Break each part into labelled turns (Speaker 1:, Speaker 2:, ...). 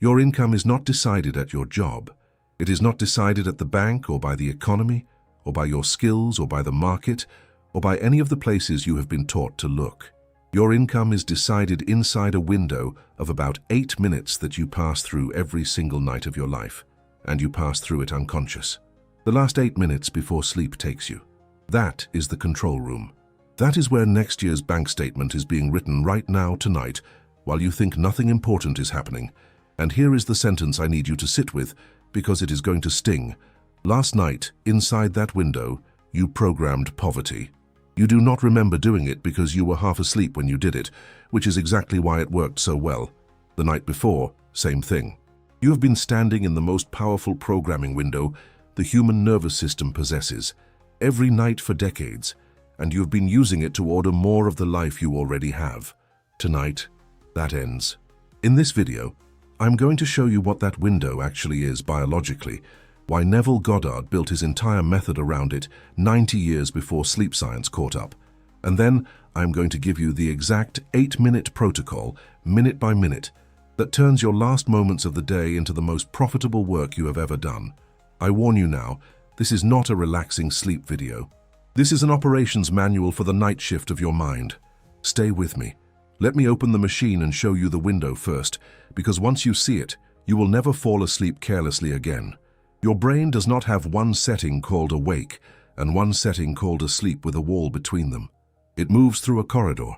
Speaker 1: Your income is not decided at your job. It is not decided at the bank or by the economy, or by your skills or by the market, or by any of the places you have been taught to look. Your income is decided inside a window of about 8 minutes that you pass through every single night of your life, and you pass through it unconscious. The last 8 minutes before sleep takes you. That is the control room. That is where next year's bank statement is being written right now, tonight, while you think nothing important is happening. And here is the sentence I need you to sit with, because it is going to sting. Last night, inside that window, you programmed poverty. You do not remember doing it because you were half asleep when you did it, which is exactly why it worked so well. The night before, same thing. You have been standing in the most powerful programming window the human nervous system possesses, every night for decades, and you have been using it to order more of the life you already have. Tonight, that ends. In this video, I'm going to show you what that window actually is biologically, why Neville Goddard built his entire method around it 90 years before sleep science caught up. And then I'm going to give you the exact 8-minute protocol, minute by minute, that turns your last moments of the day into the most profitable work you have ever done. I warn you now, this is not a relaxing sleep video. This is an operations manual for the night shift of your mind. Stay with me. Let me open the machine and show you the window first, because once you see it, you will never fall asleep carelessly again. Your brain does not have one setting called awake and one setting called asleep with a wall between them. It moves through a corridor.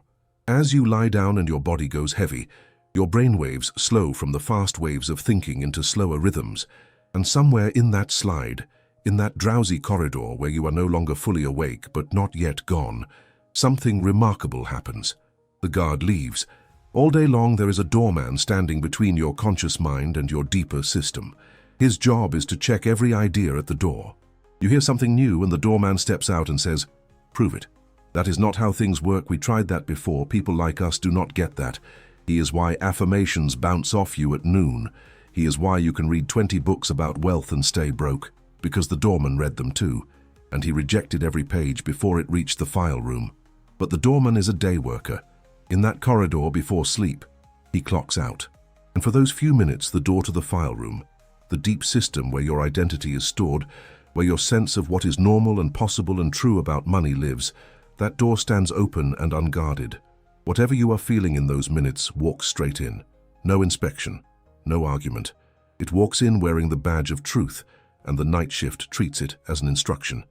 Speaker 1: As you lie down and your body goes heavy, your brain waves slow from the fast waves of thinking into slower rhythms, and somewhere in that slide, in that drowsy corridor where you are no longer fully awake but not yet gone, something remarkable happens. The guard leaves. All day long there is a doorman standing between your conscious mind and your deeper system. His job is to check every idea at the door. You hear something new and the doorman steps out and says, "Prove it. That is not how things work. We tried that before. People like us do not get that." He is why affirmations bounce off you at noon. He is why you can read 20 books about wealth and stay broke, because the doorman read them too, and he rejected every page before it reached the file room. But the doorman is a day worker. In that corridor before sleep, he clocks out. And for those few minutes, the door to the file room, the deep system where your identity is stored, where your sense of what is normal and possible and true about money lives, that door stands open and unguarded. Whatever you are feeling in those minutes walks straight in. No inspection, no argument. It walks in wearing the badge of truth, and the night shift treats it as an instruction.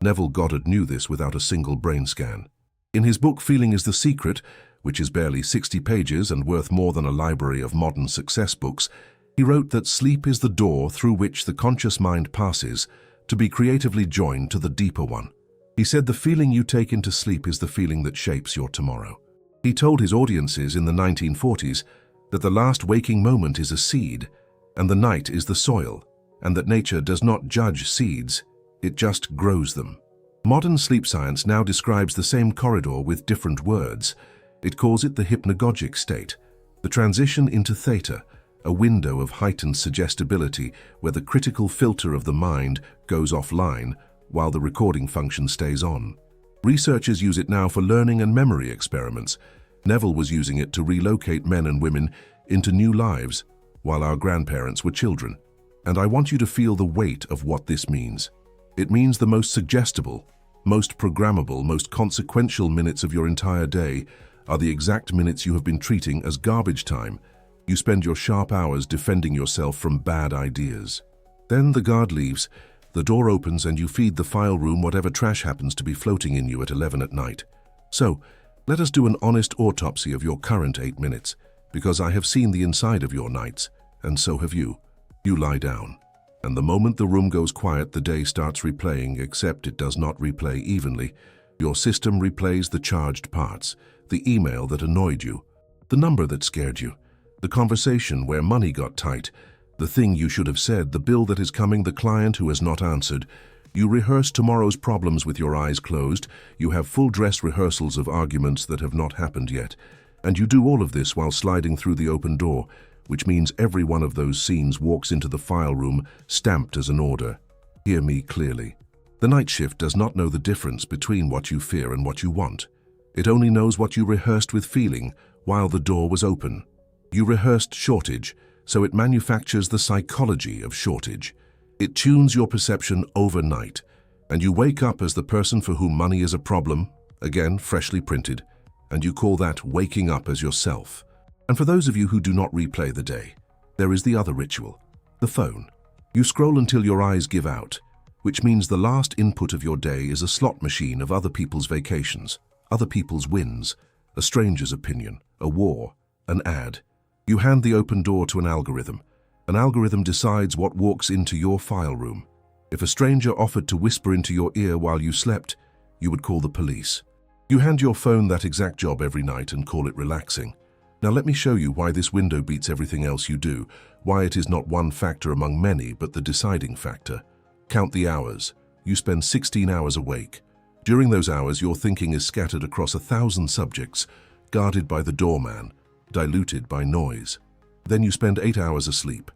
Speaker 1: Neville Goddard knew this without a single brain scan. In his book Feeling is the Secret, which is barely 60 pages and worth more than a library of modern success books, he wrote that sleep is the door through which the conscious mind passes to be creatively joined to the deeper one. He said the feeling you take into sleep is the feeling that shapes your tomorrow. He told his audiences in the 1940s that the last waking moment is a seed, and the night is the soil, and that nature does not judge seeds, it just grows them. Modern sleep science now describes the same corridor with different words. It calls it the hypnagogic state, the transition into theta, a window of heightened suggestibility where the critical filter of the mind goes offline while the recording function stays on. Researchers use it now for learning and memory experiments. Neville was using it to relocate men and women into new lives while our grandparents were children. And I want you to feel the weight of what this means. It means the most suggestible, most programmable, most consequential minutes of your entire day are the exact minutes you have been treating as garbage time. You spend your sharp hours defending yourself from bad ideas. Then the guard leaves, the door opens, and you feed the file room whatever trash happens to be floating in you at 11 at night. So, let us do an honest autopsy of your current 8 minutes, because I have seen the inside of your nights, and so have you. You lie down, and the moment the room goes quiet, the day starts replaying, except it does not replay evenly. Your system replays the charged parts, the email that annoyed you, the number that scared you, the conversation where money got tight, the thing you should have said, the bill that is coming, the client who has not answered. You rehearse tomorrow's problems with your eyes closed. You have full dress rehearsals of arguments that have not happened yet. And you do all of this while sliding through the open door, which means every one of those scenes walks into the file room stamped as an order. Hear me clearly. The night shift does not know the difference between what you fear and what you want. It only knows what you rehearsed with feeling while the door was open. You rehearsed shortage, so it manufactures the psychology of shortage. It tunes your perception overnight, and you wake up as the person for whom money is a problem, again freshly printed, and you call that waking up as yourself. And for those of you who do not replay the day, there is the other ritual, the phone. You scroll until your eyes give out, which means the last input of your day is a slot machine of other people's vacations, other people's wins, a stranger's opinion, a war, an ad. You hand the open door to an algorithm. An algorithm decides what walks into your file room. If a stranger offered to whisper into your ear while you slept, you would call the police. You hand your phone that exact job every night and call it relaxing. Now let me show you why this window beats everything else you do, why it is not one factor among many but the deciding factor. Count the hours. You spend 16 hours awake. During those hours, your thinking is scattered across 1,000 subjects, guarded by the doorman, diluted by noise. Then you spend 8 hours asleep.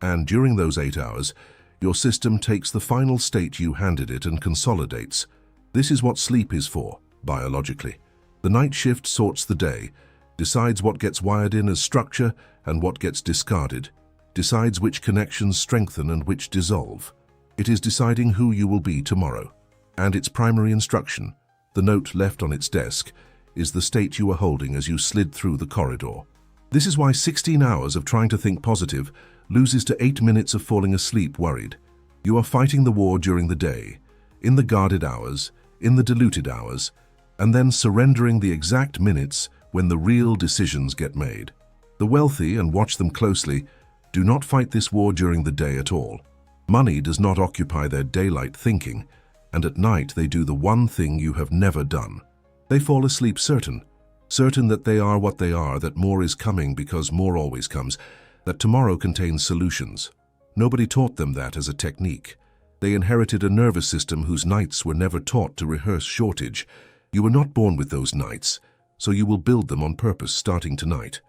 Speaker 1: And during those 8 hours, your system takes the final state you handed it and consolidates. This is what sleep is for, biologically. The night shift sorts the day, decides what gets wired in as structure and what gets discarded, decides which connections strengthen and which dissolve. It is deciding who you will be tomorrow. And its primary instruction, the note left on its desk, is the state you were holding as you slid through the corridor. This is why 16 hours of trying to think positive loses to 8 minutes of falling asleep worried. You are fighting the war during the day, in the guarded hours, in the diluted hours, and then surrendering the exact minutes when the real decisions get made. The wealthy, and watch them closely, do not fight this war during the day at all. Money does not occupy their daylight thinking, and at night they do the one thing you have never done. They fall asleep certain that they are what they are, that more is coming because more always comes, that tomorrow contains solutions. Nobody taught them that as a technique. They inherited a nervous system whose nights were never taught to rehearse shortage. You were not born with those nights, so you will build them on purpose starting tonight.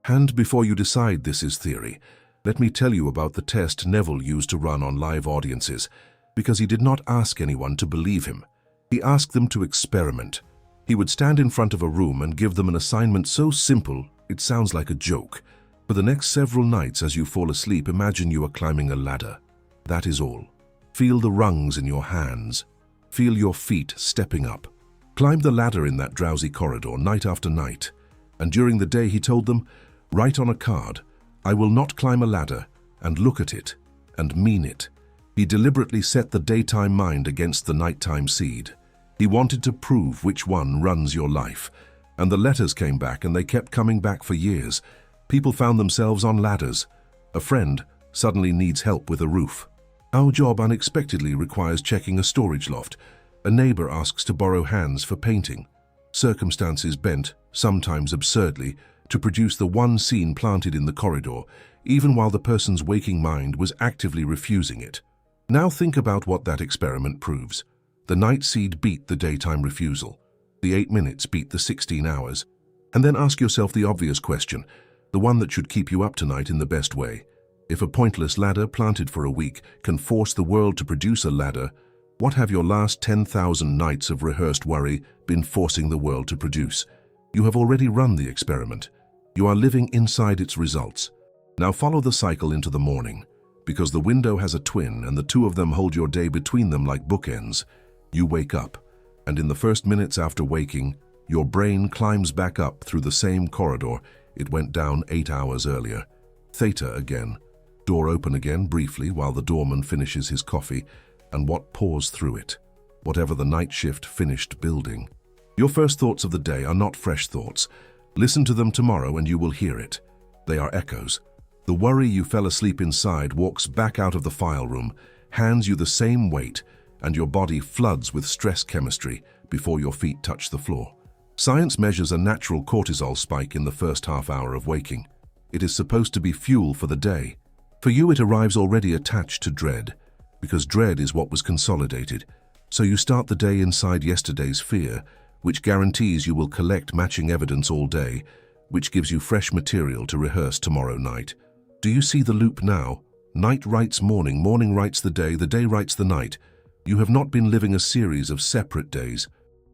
Speaker 1: And before you decide this is theory, let me tell you about the test Neville used to run on live audiences, because he did not ask anyone to believe him. He asked them to experiment. He would stand in front of a room and give them an assignment so simple it sounds like a joke. For the next several nights as you fall asleep, imagine you are climbing a ladder. That is all. Feel the rungs in your hands. Feel your feet stepping up. Climb the ladder in that drowsy corridor night after night. And during the day he told them, write on a card, I will not climb a ladder, and look at it, and mean it. He deliberately set the daytime mind against the nighttime seed. He wanted to prove which one runs your life. And the letters came back, and they kept coming back for years. People found themselves on ladders. A friend suddenly needs help with a roof. Our job unexpectedly requires checking a storage loft. A neighbor asks to borrow hands for painting. Circumstances bent, sometimes absurdly, to produce the one scene planted in the corridor, even while the person's waking mind was actively refusing it. Now think about what that experiment proves. The night seed beat the daytime refusal. The 8 minutes beat the 16 hours. And then ask yourself the obvious question, the one that should keep you up tonight in the best way. If a pointless ladder planted for a week can force the world to produce a ladder, what have your last 10,000 nights of rehearsed worry been forcing the world to produce? You have already run the experiment. You are living inside its results. Now follow the cycle into the morning, because the window has a twin and the two of them hold your day between them like bookends. You wake up, and in the first minutes after waking, your brain climbs back up through the same corridor it went down 8 hours earlier. Theta again. Door open again briefly while the doorman finishes his coffee, and what pours through it? Whatever the night shift finished building. Your first thoughts of the day are not fresh thoughts. Listen to them tomorrow and you will hear it. They are echoes. The worry you fell asleep inside walks back out of the file room, hands you the same weight, and your body floods with stress chemistry before your feet touch the floor. Science measures a natural cortisol spike in the first half hour of waking. It is supposed to be fuel for the day. For you, it arrives already attached to dread, because dread is what was consolidated. So you start the day inside yesterday's fear, which guarantees you will collect matching evidence all day, which gives you fresh material to rehearse tomorrow night. Do you see the loop now? Night writes morning, morning writes the day writes the night. You have not been living a series of separate days.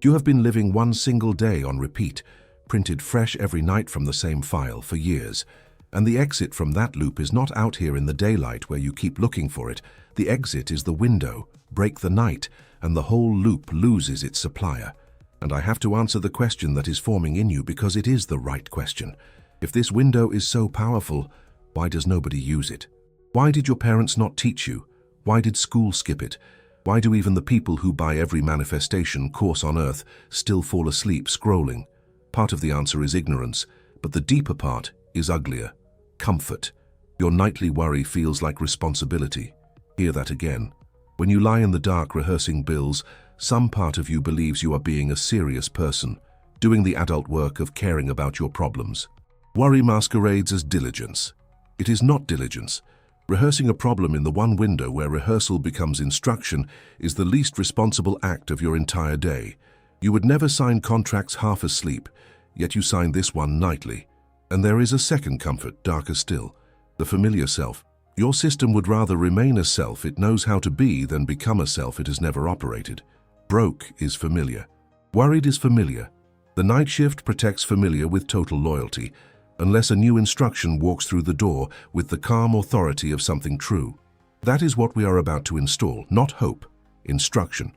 Speaker 1: You have been living one single day on repeat, printed fresh every night from the same file for years. And the exit from that loop is not out here in the daylight where you keep looking for it. The exit is the window. Break the night, and the whole loop loses its supplier. And I have to answer the question that is forming in you because it is the right question. If this window is so powerful, why does nobody use it? Why did your parents not teach you? Why did school skip it? Why do even the people who buy every manifestation course on earth still fall asleep scrolling? Part of the answer is ignorance, but the deeper part is uglier. Comfort. Your nightly worry feels like responsibility. Hear that again. When you lie in the dark rehearsing bills, some part of you believes you are being a serious person, doing the adult work of caring about your problems. Worry masquerades as diligence. It is not diligence. Rehearsing a problem in the one window where rehearsal becomes instruction is the least responsible act of your entire day. You would never sign contracts half asleep, yet you sign this one nightly. And there is a second comfort, darker still, the familiar self. Your system would rather remain a self it knows how to be than become a self it has never operated. Broke is familiar. Worried is familiar. The night shift protects familiar with total loyalty, unless a new instruction walks through the door with the calm authority of something true. That is what we are about to install, not hope, instruction.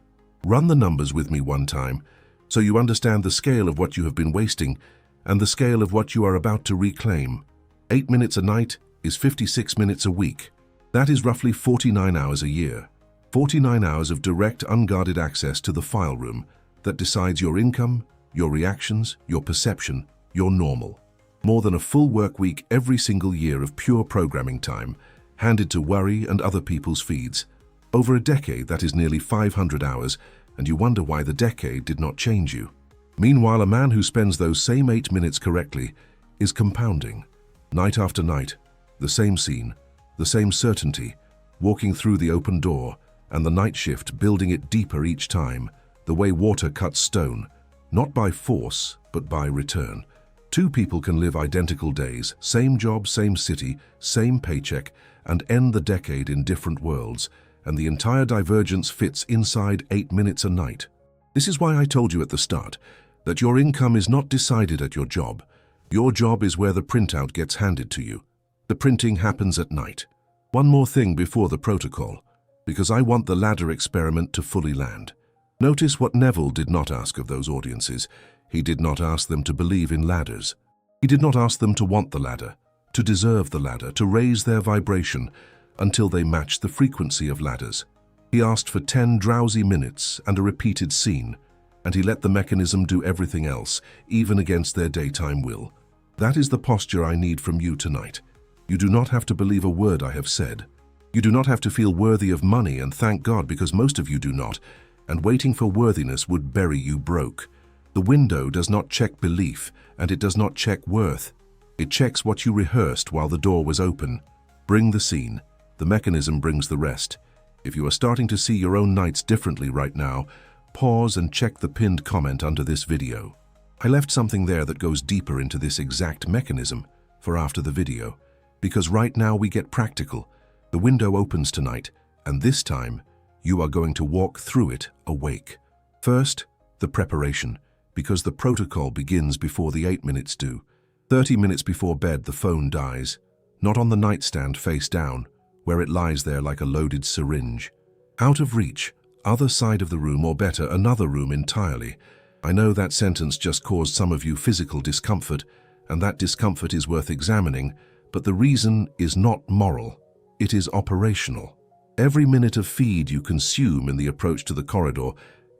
Speaker 1: Run the numbers with me one time, so you understand the scale of what you have been wasting and the scale of what you are about to reclaim. 8 minutes a night is 56 minutes a week. That is roughly 49 hours a year. 49 hours of direct, unguarded access to the file room that decides your income, your reactions, your perception, your normal. More than a full work week every single year of pure programming time, handed to worry and other people's feeds. Over a decade, that is nearly 500 hours, and you wonder why the decade did not change you. Meanwhile, a man who spends those same 8 minutes correctly is compounding. Night after night, the same scene, the same certainty, walking through the open door, and the night shift building it deeper each time, the way water cuts stone, not by force, but by return. Two people can live identical days, same job, same city, same paycheck, and end the decade in different worlds, and the entire divergence fits inside 8 minutes a night. This is why I told you at the start that your income is not decided at your job. Your job is where the printout gets handed to you. The printing happens at night. One more thing before the protocol, because I want the ladder experiment to fully land. Notice what Neville did not ask of those audiences. He did not ask them to believe in ladders. He did not ask them to want the ladder, to deserve the ladder, to raise their vibration until they matched the frequency of ladders. He asked for 10 drowsy minutes and a repeated scene, and he let the mechanism do everything else, even against their daytime will. That is the posture I need from you tonight. You do not have to believe a word I have said. You do not have to feel worthy of money, and thank God, because most of you do not, and waiting for worthiness would bury you broke. The window does not check belief, and it does not check worth. It checks what you rehearsed while the door was open. Bring the scene. The mechanism brings the rest. If you are starting to see your own nights differently right now, pause and check the pinned comment under this video. I left something there that goes deeper into this exact mechanism for after the video, because right now we get practical. The window opens tonight, and this time, you are going to walk through it awake. First, the preparation, because the protocol begins before the 8 minutes do. 30 minutes before bed, the phone dies, not on the nightstand face down, where it lies there like a loaded syringe. Out of reach, other side of the room, or better, another room entirely. I know that sentence just caused some of you physical discomfort, and that discomfort is worth examining, but the reason is not moral. It is operational. Every minute of feed you consume in the approach to the corridor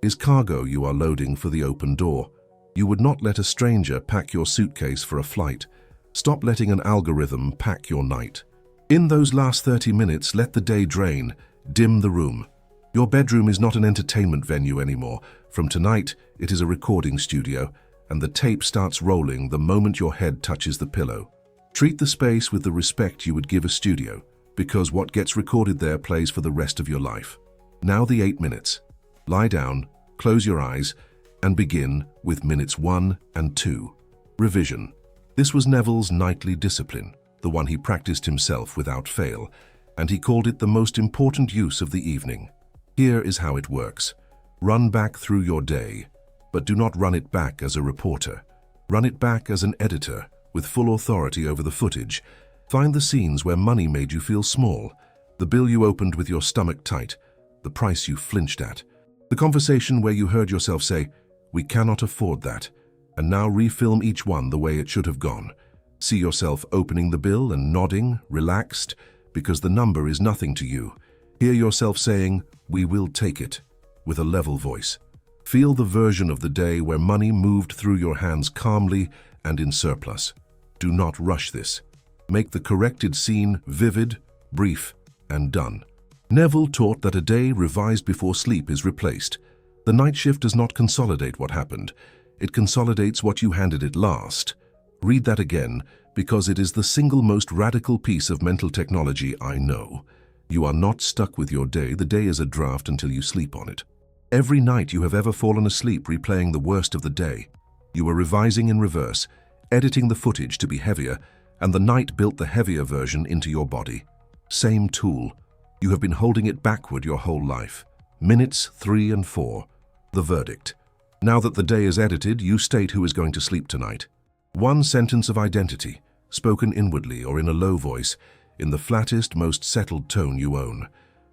Speaker 1: is cargo you are loading for the open door. You would not let a stranger pack your suitcase for a flight. Stop letting an algorithm pack your night. In those last 30 minutes, let the day drain, dim the room. Your bedroom is not an entertainment venue anymore. From tonight, it is a recording studio, and the tape starts rolling the moment your head touches the pillow. Treat the space with the respect you would give a studio, because what gets recorded there plays for the rest of your life. Now the 8 minutes. Lie down, close your eyes, and begin with minutes 1 and 2. Revision. This was Neville's nightly discipline, the one he practiced himself without fail, and he called it the most important use of the evening. Here is how it works. Run back through your day, but do not run it back as a reporter. Run it back as an editor, with full authority over the footage. Find the scenes where money made you feel small, the bill you opened with your stomach tight, the price you flinched at, the conversation where you heard yourself say, "We cannot afford that," and now refilm each one the way it should have gone. See yourself opening the bill and nodding, relaxed, because the number is nothing to you. Hear yourself saying, "We will take it," with a level voice. Feel the version of the day where money moved through your hands calmly and in surplus. Do not rush this. Make the corrected scene vivid, brief, and done. Neville taught that a day revised before sleep is replaced. The night shift does not consolidate what happened. It consolidates what you handed it last. Read that again, because it is the single most radical piece of mental technology I know. You are not stuck with your day. The day is a draft until you sleep on it. Every night you have ever fallen asleep replaying the worst of the day. You were revising in reverse, editing the footage to be heavier, and the night built the heavier version into your body. Same tool. You have been holding it backward your whole life. Minutes 3 and 4. The verdict. Now that the day is edited, you state who is going to sleep tonight. One sentence of identity, spoken inwardly or in a low voice, in the flattest, most settled tone you own.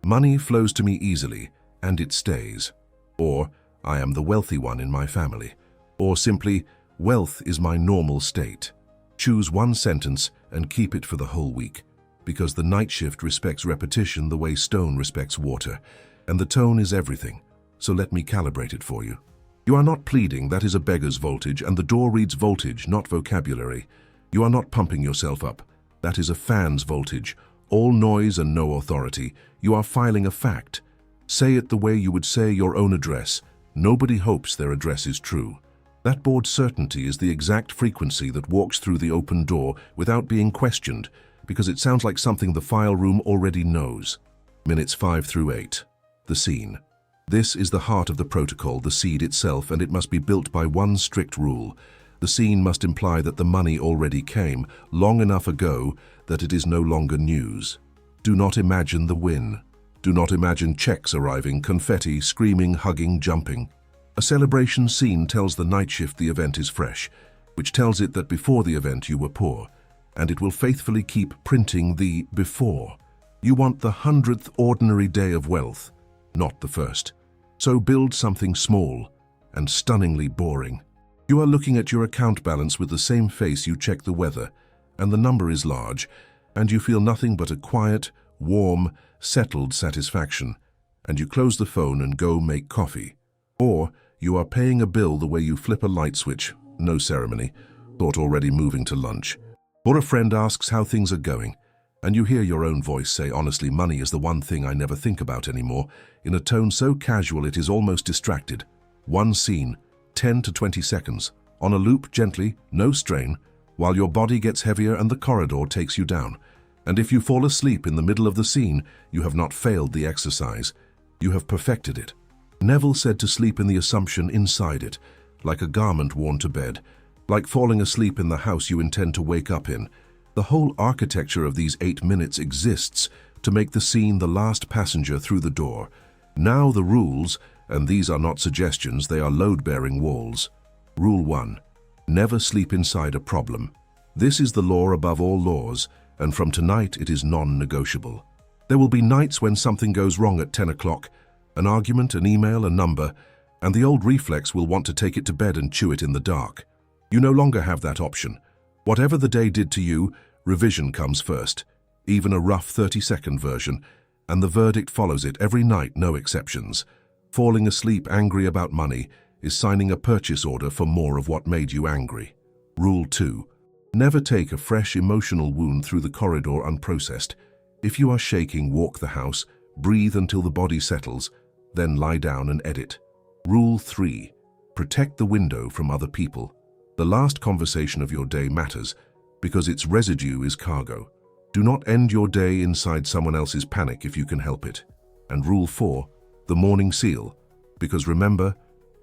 Speaker 1: Money flows to me easily, and it stays. Or, I am the wealthy one in my family. Or simply, wealth is my normal state. Choose one sentence and keep it for the whole week, because the night shift respects repetition the way stone respects water, and the tone is everything, so let me calibrate it for you. You are not pleading, that is a beggar's voltage, and the door reads voltage, not vocabulary. You are not pumping yourself up. That is a fan's voltage, all noise and no authority. You are filing a fact. Say it the way you would say your own address. Nobody hopes their address is true. That board certainty is the exact frequency that walks through the open door without being questioned, because it sounds like something the file room already knows. Minutes 5 through 8. The scene. This is the heart of the protocol, the seed itself, and it must be built by one strict rule. The scene must imply that the money already came, long enough ago that it is no longer news. Do not imagine the win. Do not imagine checks arriving, confetti, screaming, hugging, jumping. A celebration scene tells the night shift the event is fresh, which tells it that before the event you were poor, and it will faithfully keep printing the before. You want the 100th ordinary day of wealth, not the first. So build something small and stunningly boring. You are looking at your account balance with the same face you check the weather, and the number is large, and you feel nothing but a quiet, warm, settled satisfaction, and you close the phone and go make coffee. Or you are paying a bill the way you flip a light switch, no ceremony, thought already moving to lunch. Or a friend asks how things are going, and you hear your own voice say, "Honestly, money is the one thing I never think about anymore," in a tone so casual it is almost distracted. One scene, 10 to 20 seconds, on a loop gently, no strain, while your body gets heavier and the corridor takes you down. And if you fall asleep in the middle of the scene, you have not failed the exercise. You have perfected it. Neville said to sleep in the assumption inside it, like a garment worn to bed, like falling asleep in the house you intend to wake up in. The whole architecture of these 8 minutes exists to make the scene the last passenger through the door. Now the rules, and these are not suggestions, they are load-bearing walls. Rule 1. Never sleep inside a problem. This is the law above all laws, and from tonight it is non-negotiable. There will be nights when something goes wrong at 10 o'clock, an argument, an email, a number, and the old reflex will want to take it to bed and chew it in the dark. You no longer have that option. Whatever the day did to you, revision comes first, even a rough 30-second version, and the verdict follows it every night, no exceptions. Falling asleep angry about money is signing a purchase order for more of what made you angry. Rule 2. Never take a fresh emotional wound through the corridor unprocessed. If you are shaking, walk the house, breathe until the body settles, then lie down and edit. Rule 3. Protect the window from other people. The last conversation of your day matters because its residue is cargo. Do not end your day inside someone else's panic if you can help it. And Rule 4. The morning seal. Because remember,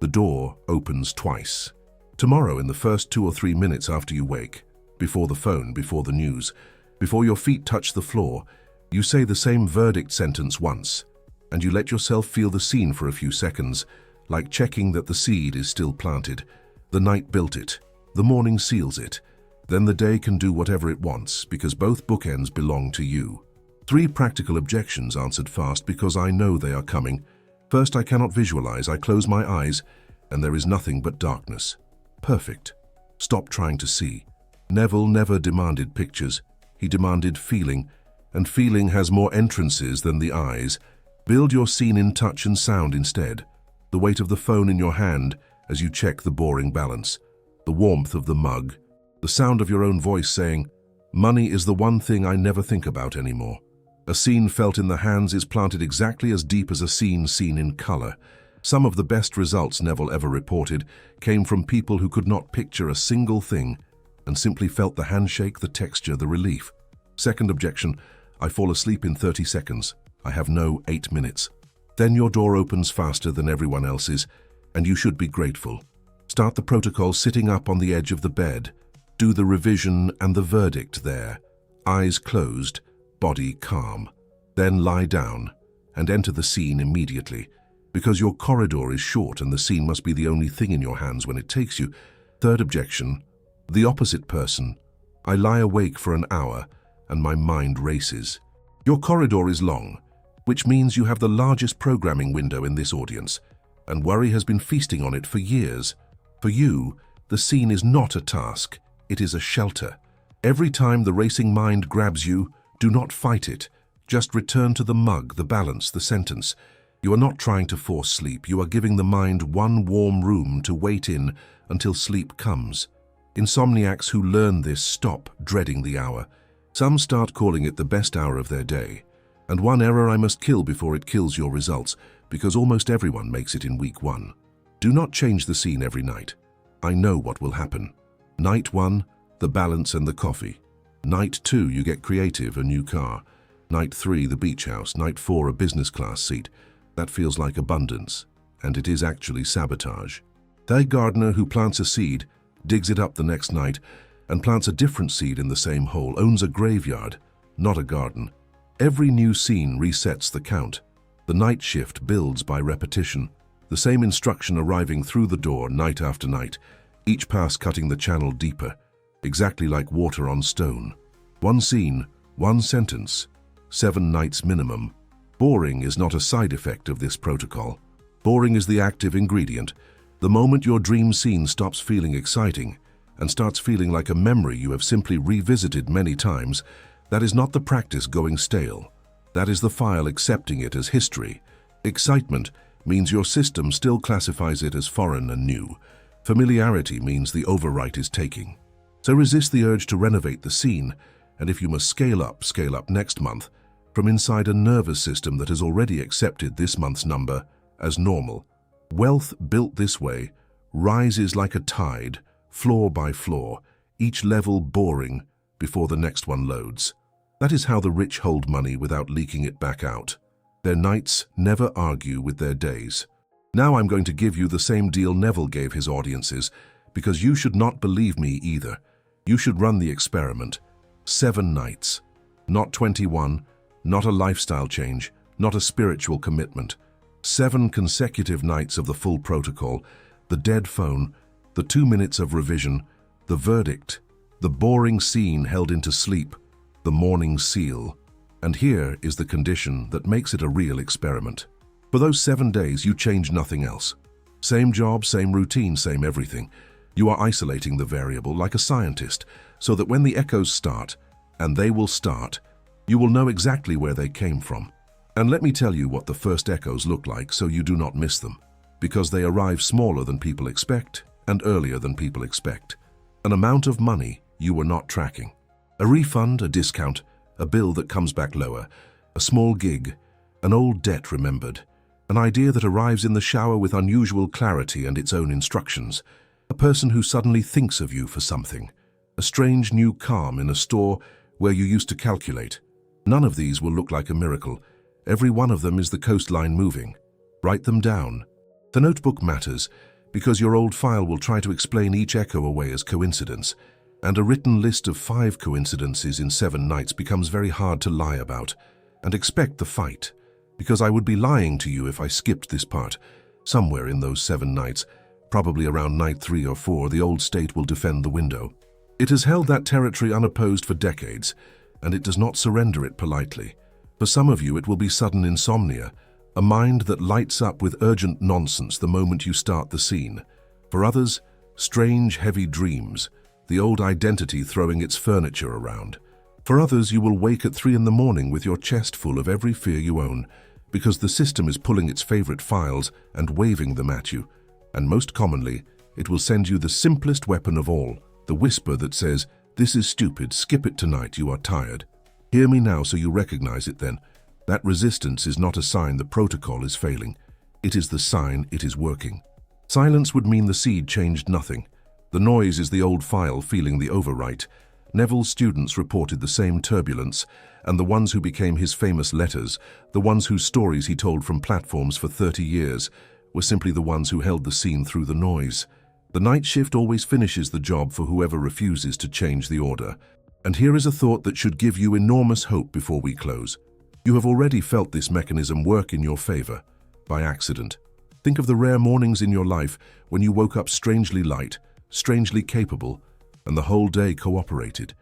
Speaker 1: the door opens twice. Tomorrow, in the first 2 or 3 minutes after you wake, before the phone, before the news, before your feet touch the floor, you say the same verdict sentence once, and you let yourself feel the scene for a few seconds, like checking that the seed is still planted. The night built it. The morning seals it. Then the day can do whatever it wants because both bookends belong to you. 3 practical objections answered fast because I know they are coming. First, I cannot visualize. I close my eyes and there is nothing but darkness. Perfect. Stop trying to see. Neville never demanded pictures. He demanded feeling, and feeling has more entrances than the eyes. Build your scene in touch and sound instead. The weight of the phone in your hand as you check the boring balance. The warmth of the mug. The sound of your own voice saying, "Money is the one thing I never think about anymore." A scene felt in the hands is planted exactly as deep as a scene seen in color. Some of the best results Neville ever reported came from people who could not picture a single thing and simply felt the handshake, the texture, the relief. Second objection, I fall asleep in 30 seconds. I have no 8 minutes. Then your door opens faster than everyone else's, and you should be grateful. Start the protocol sitting up on the edge of the bed. Do the revision and the verdict there. Eyes closed, body calm. Then lie down and enter the scene immediately, because your corridor is short and the scene must be the only thing in your hands when it takes you. Third objection, the opposite person. I lie awake for an hour and my mind races. Your corridor is long, which means you have the largest programming window in this audience, and worry has been feasting on it for years. For you, the scene is not a task, it is a shelter. Every time the racing mind grabs you, do not fight it. Just return to the mug, the balance, the sentence. You are not trying to force sleep. You are giving the mind one warm room to wait in until sleep comes. Insomniacs who learn this stop dreading the hour. Some start calling it the best hour of their day. And one error I must kill before it kills your results, because almost everyone makes it in week 1. Do not change the scene every night. I know what will happen. Night 1, the balance and the coffee. Night 2, you get creative, a new car. Night 3, the beach house. Night 4, a business class seat. That feels like abundance, and it is actually sabotage. The gardener who plants a seed, digs it up the next night, and plants a different seed in the same hole, owns a graveyard, not a garden. Every new scene resets the count. The night shift builds by repetition. The same instruction arriving through the door night after night, each pass cutting the channel deeper, exactly like water on stone. One scene, one sentence, 7 nights minimum. Boring is not a side effect of this protocol. Boring is the active ingredient. The moment your dream scene stops feeling exciting and starts feeling like a memory you have simply revisited many times, that is not the practice going stale. That is the file accepting it as history. Excitement means your system still classifies it as foreign and new. Familiarity means the overwrite is taking. So resist the urge to renovate the scene, and if you must scale up next month from inside a nervous system that has already accepted this month's number as normal. Wealth built this way rises like a tide, floor by floor, each level boring before the next one loads. That is how the rich hold money without leaking it back out. Their nights never argue with their days. Now I'm going to give you the same deal Neville gave his audiences, because you should not believe me either. You should run the experiment. 7 nights. Not 21, not a lifestyle change, not a spiritual commitment. 7 consecutive nights of the full protocol, the dead phone, the 2 minutes of revision, the verdict, the boring scene held into sleep, the morning seal. And here is the condition that makes it a real experiment. For those 7 days, you change nothing else. Same job, same routine, same everything. You are isolating the variable like a scientist, so that when the echoes start, and they will start, you will know exactly where they came from. And let me tell you what the first echoes look like so you do not miss them, because they arrive smaller than people expect and earlier than people expect. An amount of money you were not tracking. A refund, a discount, a bill that comes back lower, a small gig, an old debt remembered, an idea that arrives in the shower with unusual clarity and its own instructions, a person who suddenly thinks of you for something, a strange new calm in a store where you used to calculate. None of these will look like a miracle. Every one of them is the coastline moving. Write them down. The notebook matters because your old file will try to explain each echo away as coincidence, and a written list of 5 coincidences in 7 nights becomes very hard to lie about. And expect the fight, because I would be lying to you if I skipped this part. Somewhere in those 7 nights, probably around night 3 or 4, the old state will defend the window. It has held that territory unopposed for decades, and it does not surrender it politely. For some of you, it will be sudden insomnia, a mind that lights up with urgent nonsense the moment you start the scene. For others, strange, heavy dreams, the old identity throwing its furniture around. For others, you will wake at 3 a.m. with your chest full of every fear you own, because the system is pulling its favorite files and waving them at you. And most commonly, it will send you the simplest weapon of all, the whisper that says, "This is stupid, skip it tonight, you are tired." Hear me now so you recognize it then. That resistance is not a sign the protocol is failing. It is the sign it is working. Silence would mean the seed changed nothing. The noise is the old file feeling the overwrite. Neville's students reported the same turbulence, and the ones who became his famous letters, the ones whose stories he told from platforms for 30 years, were simply the ones who held the scene through the noise. The night shift always finishes the job for whoever refuses to change the order. And here is a thought that should give you enormous hope before we close. You have already felt this mechanism work in your favor, by accident. Think of the rare mornings in your life when you woke up strangely light, strangely capable, and the whole day cooperated.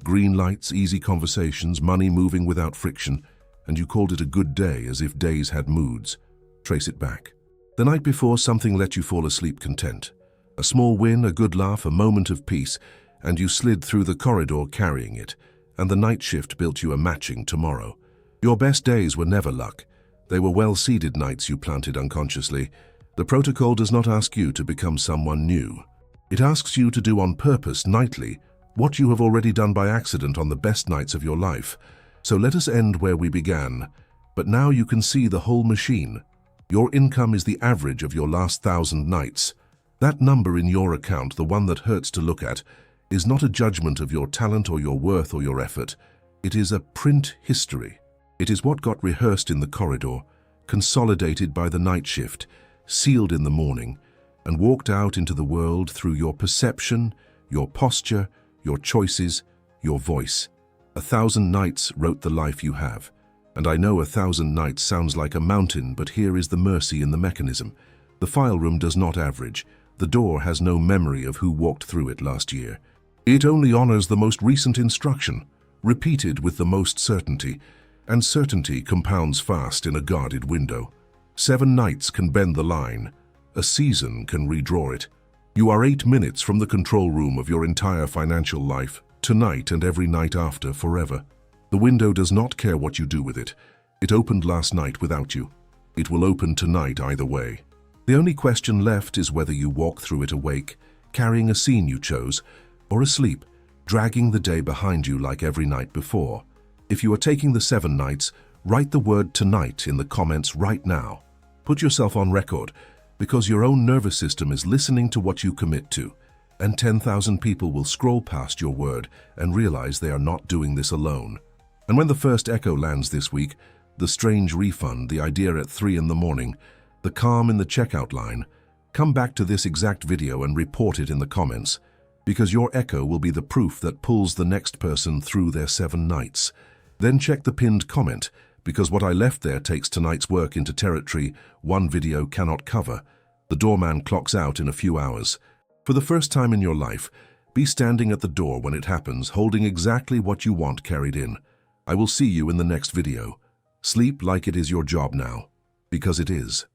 Speaker 1: Green lights, easy conversations, money moving without friction, and you called it a good day as if days had moods. Trace it back. The night before, something let you fall asleep content. A small win, a good laugh, a moment of peace, and you slid through the corridor carrying it, and the night shift built you a matching tomorrow. Your best days were never luck. They were well-seeded nights you planted unconsciously. The protocol does not ask you to become someone new. It asks you to do on purpose, nightly, what you have already done by accident on the best nights of your life. So let us end where we began. But now you can see the whole machine. Your income is the average of your last 1,000 nights. That number in your account, the one that hurts to look at, is not a judgment of your talent or your worth or your effort. It is a print history. It is what got rehearsed in the corridor, consolidated by the night shift, sealed in the morning, and walked out into the world through your perception, your posture, your choices, your voice. 1,000 nights wrote the life you have. And I know 1,000 nights sounds like a mountain, but here is the mercy in the mechanism. The file room does not average. The door has no memory of who walked through it last year. It only honors the most recent instruction, repeated with the most certainty, and certainty compounds fast in a guarded window. 7 nights can bend the line. A season can redraw it. You are 8 minutes from the control room of your entire financial life, tonight and every night after, forever. The window does not care what you do with it. It opened last night without you. It will open tonight either way. The only question left is whether you walk through it awake, carrying a scene you chose, or asleep, dragging the day behind you like every night before. If you are taking the 7 nights, write the word tonight in the comments right now. Put yourself on record, because your own nervous system is listening to what you commit to, and 10,000 people will scroll past your word and realize they are not doing this alone. And when the first echo lands this week, the strange refund, the idea at 3 a.m, the calm in the checkout line, come back to this exact video and report it in the comments, because your echo will be the proof that pulls the next person through their 7 nights. Then check the pinned comment, because what I left there takes tonight's work into territory one video cannot cover. The doorman clocks out in a few hours. For the first time in your life, be standing at the door when it happens, holding exactly what you want carried in. I will see you in the next video. Sleep like it is your job now, because it is.